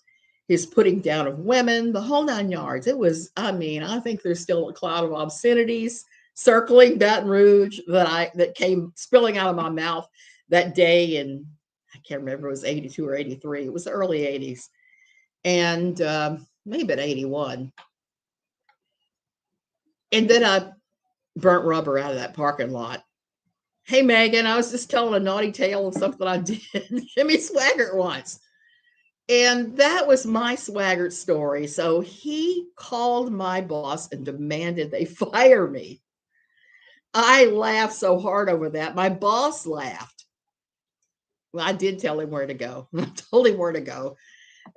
his putting down of women, the whole 9 yards. It was, I think there's still a cloud of obscenities circling Baton Rouge that came spilling out of my mouth that day. And I can't remember, it was 82 or 83. It was the early 80s. And maybe 81. And then I burnt rubber out of that parking lot. Hey, Megan, I was just telling a naughty tale of something I did Jimmy Swaggart once. And that was my Swaggart story. So he called my boss and demanded they fire me. I laughed so hard over that. My boss laughed. Well, I did tell him where to go. I told him where to go.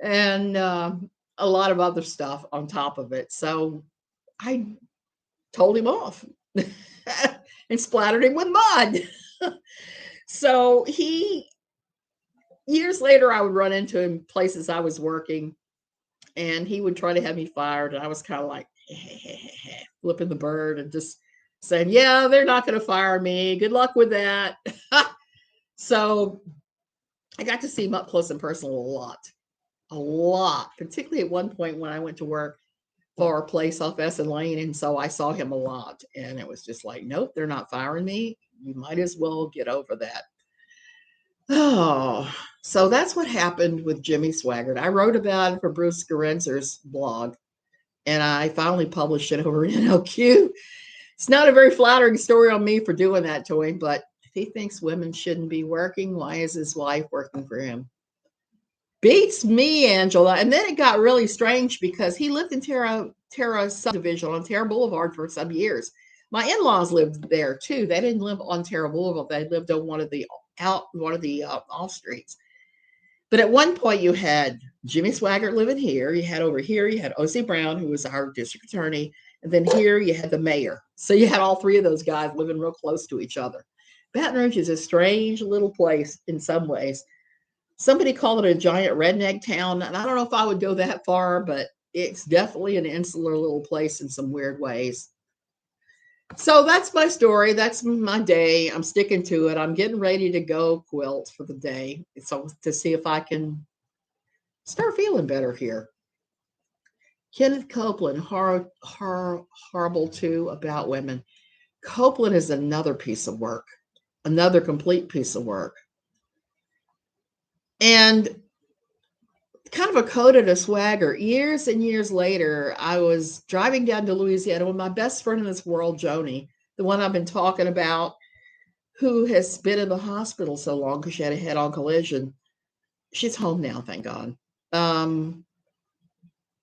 And a lot of other stuff on top of it. So I told him off. and splattered him with mud. So years later, I would run into him places I was working, and he would try to have me fired. And I was kind of like, flipping the bird and just saying, yeah, they're not going to fire me. Good luck with that. So I got to see him up close and personal a lot, particularly at one point when I went to work for a place off Essen Lane. And so I saw him a lot, and it was just like, nope, they're not firing me. You might as well get over that. Oh, so that's what happened with Jimmy Swaggart. I wrote about it for Bruce Gerenzer's blog, and I finally published it over in NLQ. It's not a very flattering story on me for doing that to him, but if he thinks women shouldn't be working, why is his wife working for him? Beats me, Angela. And then it got really strange because he lived in Terra subdivision on Terra Boulevard for some years. My in-laws lived there too. They didn't live on Terra Boulevard. They lived on one of the off streets. But at one point you had Jimmy Swaggart living here. You had over here, you had O.C. Brown, who was our district attorney. And then here you had the mayor. So you had all three of those guys living real close to each other. Baton Rouge is a strange little place in some ways. Somebody called it a giant redneck town. And I don't know if I would go that far, but it's definitely an insular little place in some weird ways. So that's my story. That's my day. I'm sticking to it. I'm getting ready to go quilt for the day. So to see if I can start feeling better here. Kenneth Copeland, horrible too about women. Copeland is another piece of work, another complete piece of work. And kind of a coda to Swagger. Years and years later, I was driving down to Louisiana with my best friend in this world, Joni, the one I've been talking about, who has been in the hospital so long because she had a head-on collision. She's home now, thank God.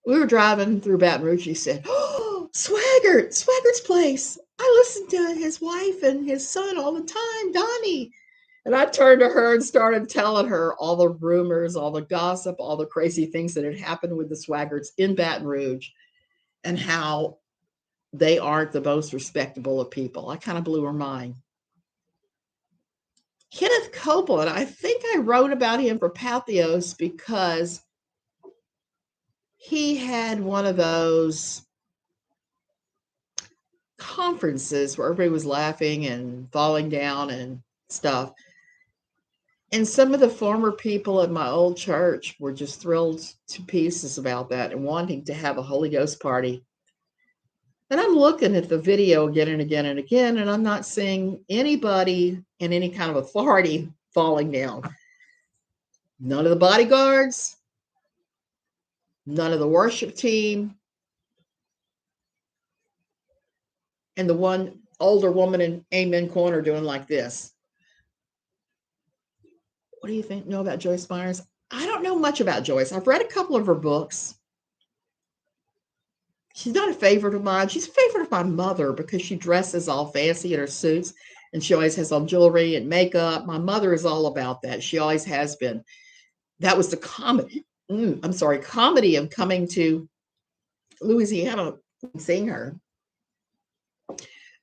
We were driving through Baton Rouge. She said, "Oh, Swaggart's place. I listen to his wife and his son all the time, Donnie." And I turned to her and started telling her all the rumors, all the gossip, all the crazy things that had happened with the Swaggarts in Baton Rouge and how they aren't the most respectable of people. I kind of blew her mind. Kenneth Copeland, I think I wrote about him for Pathos because he had one of those conferences where everybody was laughing and falling down and stuff. And some of the former people at my old church were just thrilled to pieces about that and wanting to have a Holy Ghost party. And I'm looking at the video again and again and again, and I'm not seeing anybody in any kind of authority falling down. None of the bodyguards, none of the worship team, and the one older woman in Amen Corner doing like this. What do you know about Joyce Meyer? I don't know much about Joyce. I've read a couple of her books. She's not a favorite of mine. She's a favorite of my mother because she dresses all fancy in her suits and she always has on jewelry and makeup. My mother is all about that. She always has been. That was the comedy. Comedy of coming to Louisiana and seeing her.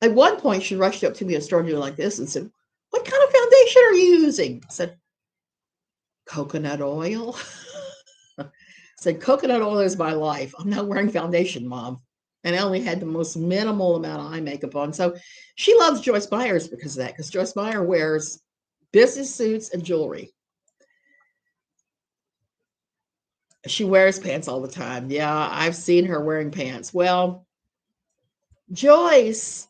At one point, she rushed up to me and started doing like this and said, "What kind of foundation are you using?" I said, "Coconut oil." I said, "Coconut oil is my life. I'm not wearing foundation, Mom." And I only had the most minimal amount of eye makeup on. So she loves Joyce Myers because of that, because Joyce Meyer wears business suits and jewelry. She wears pants all the time. Yeah, I've seen her wearing pants. Well, Joyce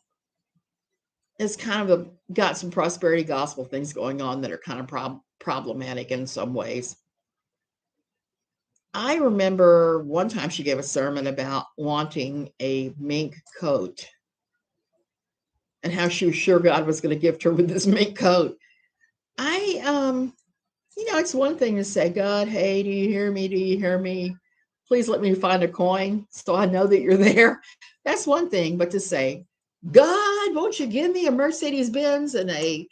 has kind of got some prosperity gospel things going on that are kind of problematic in some ways. I remember one time she gave a sermon about wanting a mink coat and how she was sure God was going to gift her with this mink coat. It's one thing to say, "God, hey, do you hear me? Do you hear me? Please let me find a coin so I know that you're there." That's one thing. But to say, "God, won't you give me a Mercedes Benz and a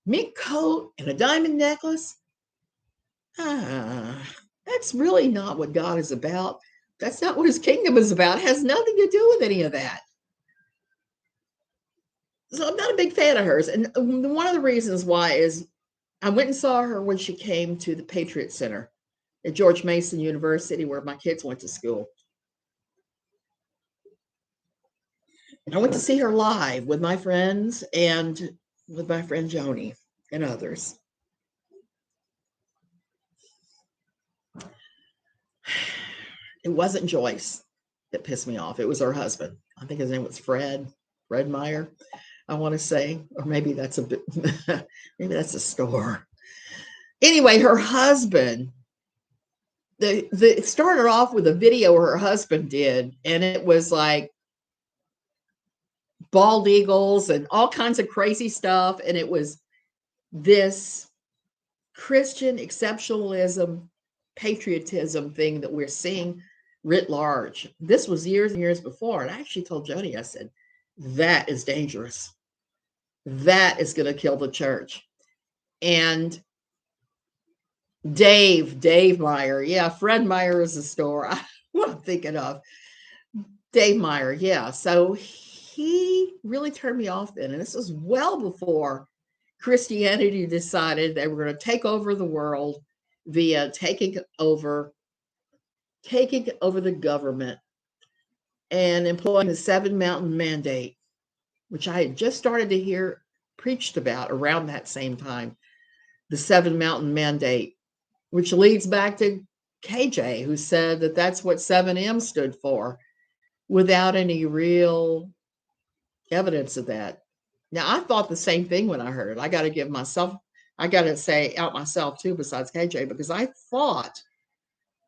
mink coat and a diamond necklace?" That's really not what God is about. That's not what his kingdom is about. It has nothing to do with any of that. So I'm not a big fan of hers. And one of the reasons why is I went and saw her when she came to the Patriot Center at George Mason University, where my kids went to school. And I went to see her live with my friends and with my friend Joni and others. It wasn't Joyce that pissed me off. It was her husband. I think his name was Fred Meyer, I want to say, or maybe that's a bit, maybe that's a store. Anyway, her husband, it started off with a video her husband did, and it was like bald eagles and all kinds of crazy stuff. And it was this Christian exceptionalism, patriotism thing that we're seeing writ large. This was years and years before. And I actually told Jody, I said, that is dangerous. That is going to kill the church. And Dave Meyer. Yeah, Fred Meyer is the store. What I'm thinking of. Dave Meyer. Yeah. So he really turned me off then. And this was well before Christianity decided they were going to take over the world via taking over the government and employing the Seven Mountain Mandate, which I had just started to hear preached about around that same time. The Seven Mountain Mandate, which leads back to KJ, who said that that's what 7M stood for, without any real evidence of that. Now, I thought the same thing when I heard it. I got to say out myself too, besides KJ, because I thought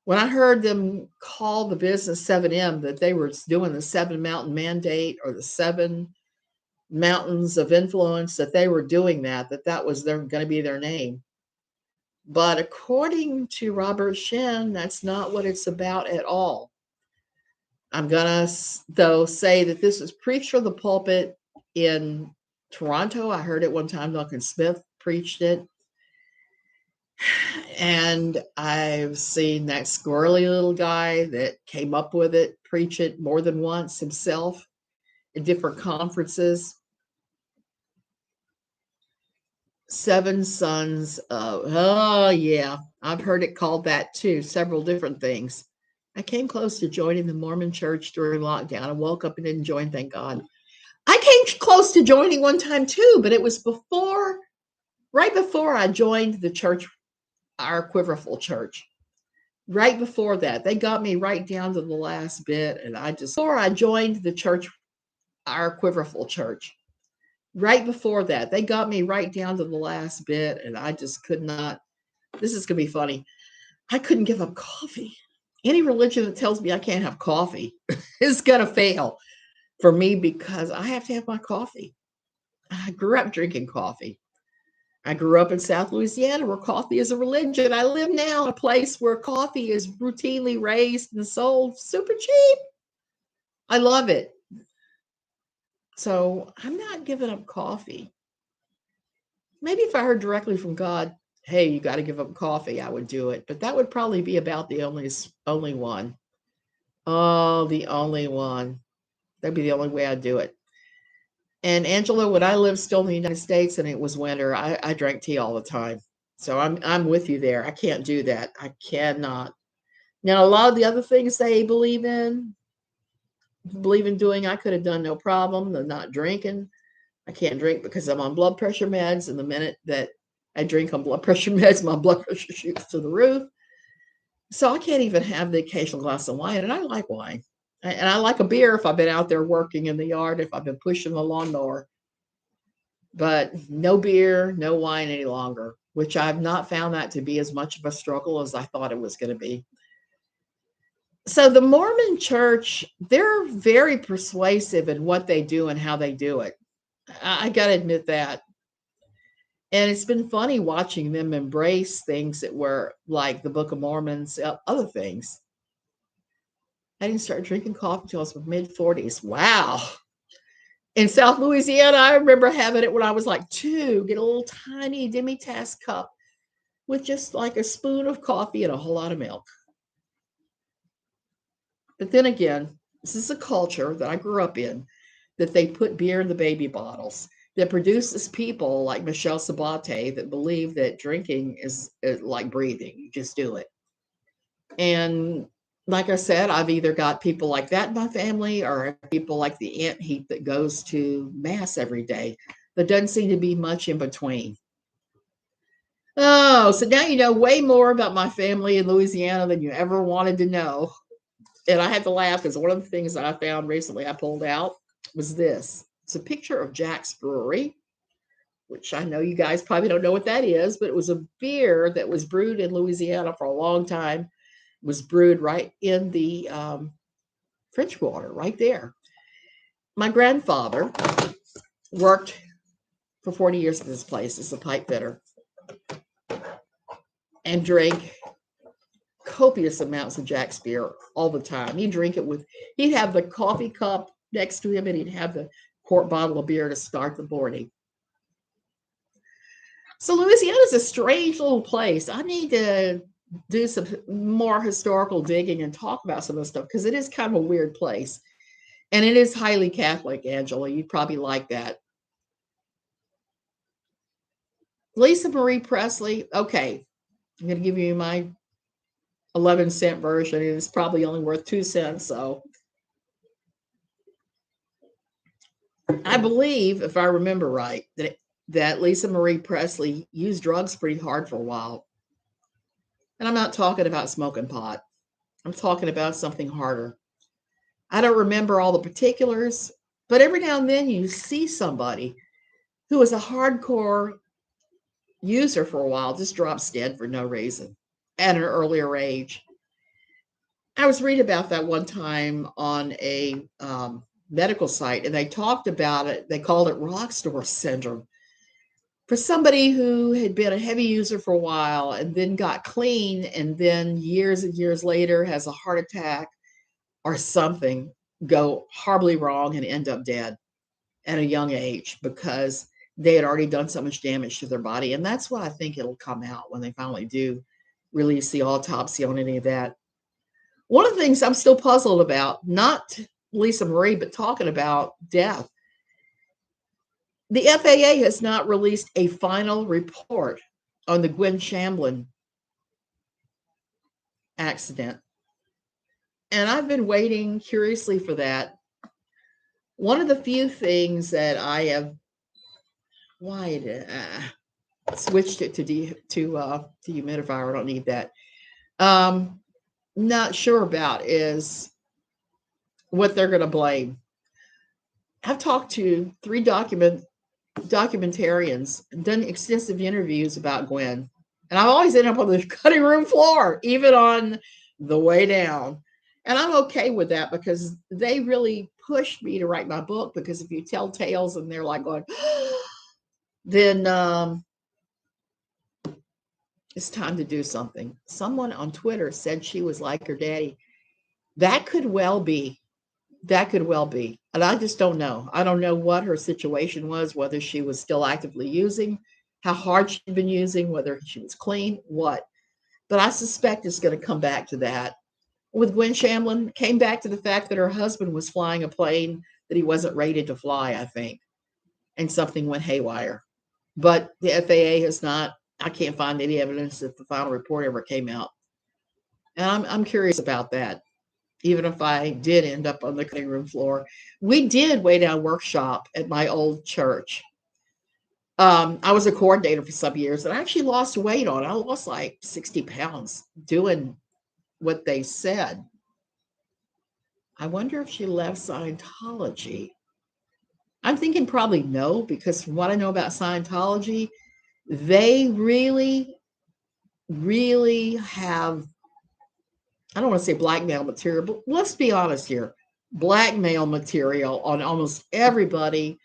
when I heard them call the business 7M that they were doing the Seven Mountain Mandate or the Seven Mountains of Influence, that they were doing that was going to be their name. But according to Robert Shin, that's not what it's about at all. I'm going to, though, say that this is preached from the pulpit in Toronto. I heard it one time. Duncan Smith preached it. And I've seen that squirrely little guy that came up with it preach it more than once himself at different conferences. Seven sons of, oh yeah, I've heard it called that too, several different things. I came close to joining the Mormon church during lockdown. I woke up and didn't join, thank God. I came close to joining one time too, but it was right before I joined the church, our Quiverful church. Right before that, they got me right down to the last bit, and before I joined the church, our Quiverful church. Right before that, they got me right down to the last bit, and I just could not. This is going to be funny. I couldn't give up coffee. Any religion that tells me I can't have coffee is going to fail for me, because I have to have my coffee. I grew up drinking coffee. I grew up in South Louisiana, where coffee is a religion. I live now in a place where coffee is routinely raised and sold super cheap. I love it. So I'm not giving up coffee. Maybe if I heard directly from God, hey, you got to give up coffee, I would do it. But that would probably be about the only one. Oh, the only one. That'd be the only way I'd do it. And Angela, when I lived still in the United States and it was winter, I drank tea all the time. So I'm with you there. I can't do that. I cannot. Now, a lot of the other things they believe in doing, I could have done no problem. The not drinking. I can't drink because I'm on blood pressure meds. And the minute that I drink on blood pressure meds, my blood pressure shoots to the roof. So I can't even have the occasional glass of wine. And I like wine. And I like a beer if I've been out there working in the yard, if I've been pushing the lawnmower. But no beer, no wine any longer, which I've not found that to be as much of a struggle as I thought it was going to be. So the Mormon church, they're very persuasive in what they do and how they do it. I got to admit that. And it's been funny watching them embrace things that were like the Book of Mormon's, other things. I didn't start drinking coffee until I was mid-40s. Wow. In South Louisiana, I remember having it when I was like 2, get a little tiny demi-tasse cup with just like a spoon of coffee and a whole lot of milk. But then again, this is a culture that I grew up in, that they put beer in the baby bottles. that produces people like Michelle Sabate that believe that drinking is like breathing. You just do it. And like I said, I've either got people like that in my family or people like the ant heap that goes to mass every day. There doesn't seem to be much in between. Oh, so now you know way more about my family in Louisiana than you ever wanted to know. And I had to laugh because one of the things that I found recently I pulled out was this. It's a picture of Jack's Brewery, which I know you guys probably don't know what that is, but it was a beer that was brewed in Louisiana for a long time. It was brewed right in the French Quarter, right there. My grandfather worked for 40 years at this place as a pipe fitter and drank copious amounts of Jack's beer all the time. He'd have the coffee cup next to him and he'd have the quart bottle of beer to start the morning. So Louisiana is a strange little place. I need to do some more historical digging and talk about some of this stuff because it is kind of a weird place. And it is highly Catholic, Angela. You'd probably like that. Lisa Marie Presley. Okay, I'm going to give you my 11-cent version. It's probably only worth 2 cents. So I believe, if I remember right, that Lisa Marie Presley used drugs pretty hard for a while. And I'm not talking about smoking pot. I'm talking about something harder. I don't remember all the particulars, but every now and then you see somebody who was a hardcore user for a while just drops dead for no reason at an earlier age. I was reading about that one time on a medical site, and they talked about it. They called it rock star syndrome for somebody who had been a heavy user for a while and then got clean, and then years and years later has a heart attack or something go horribly wrong and end up dead at a young age because they had already done so much damage to their body. And that's what I think it'll come out when they finally do release the autopsy on any of that. One of the things I'm still puzzled about, not Lisa Marie, but talking about death, the FAA has not released a final report on the Gwen Shamblin accident. And I've been waiting curiously for that. One of the few things that I have switched it to humidifier. I don't need that. Not sure about is what they're going to blame. I've talked to 3 documentarians, done extensive interviews about Gwen, and I've always ended up on the cutting room floor, even on the way down. And I'm okay with that because they really pushed me to write my book. Because if you tell tales and they're like going, then it's time to do something. Someone on Twitter said she was like her daddy. That could well be. That could well be. And I just don't know. I don't know what her situation was, whether she was still actively using, how hard she'd been using, whether she was clean, what. But I suspect it's going to come back to that. With Gwen Shamblin, came back to the fact that her husband was flying a plane that he wasn't rated to fly, I think, and something went haywire. But the FAA has not, I can't find any evidence that the final report ever came out. And I'm curious about that. Even if I did end up on the cutting room floor, we did weigh down workshop at my old church. I was a coordinator for some years and I actually lost weight on it. I lost like 60 pounds doing what they said. I wonder if she left Scientology. I'm thinking probably no, because from what I know about Scientology, they really, really have, I don't want to say blackmail material, but let's be honest here, blackmail material on almost everybody.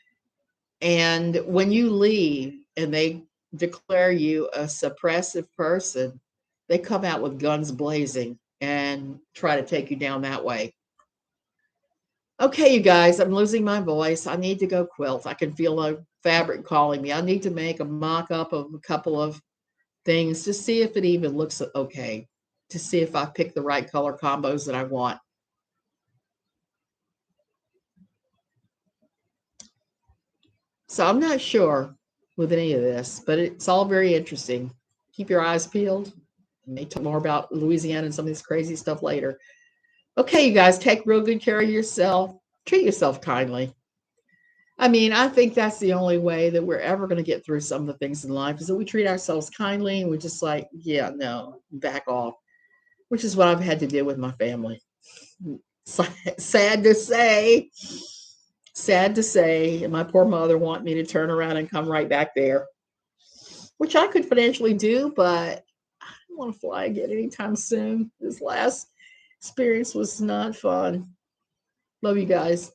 And when you leave and they declare you a suppressive person, they come out with guns blazing and try to take you down that way. Okay, you guys, I'm losing my voice. I need to go quilt. I can feel a fabric calling me. I need to make a mock-up of a couple of things to see if it even looks okay, to see if I pick the right color combos that I want. So I'm not sure with any of this, but it's all very interesting. Keep your eyes peeled. We may talk more about Louisiana and some of this crazy stuff later. Okay, you guys, take real good care of yourself. Treat yourself kindly. I mean, I think that's the only way that we're ever going to get through some of the things in life is that we treat ourselves kindly and we're just like, yeah, no, back off, which is what I've had to deal with my family. Sad to say, sad to say, my poor mother want me to turn around and come right back there, which I could financially do, but I don't want to fly again anytime soon. This last experience was not fun. Love you guys.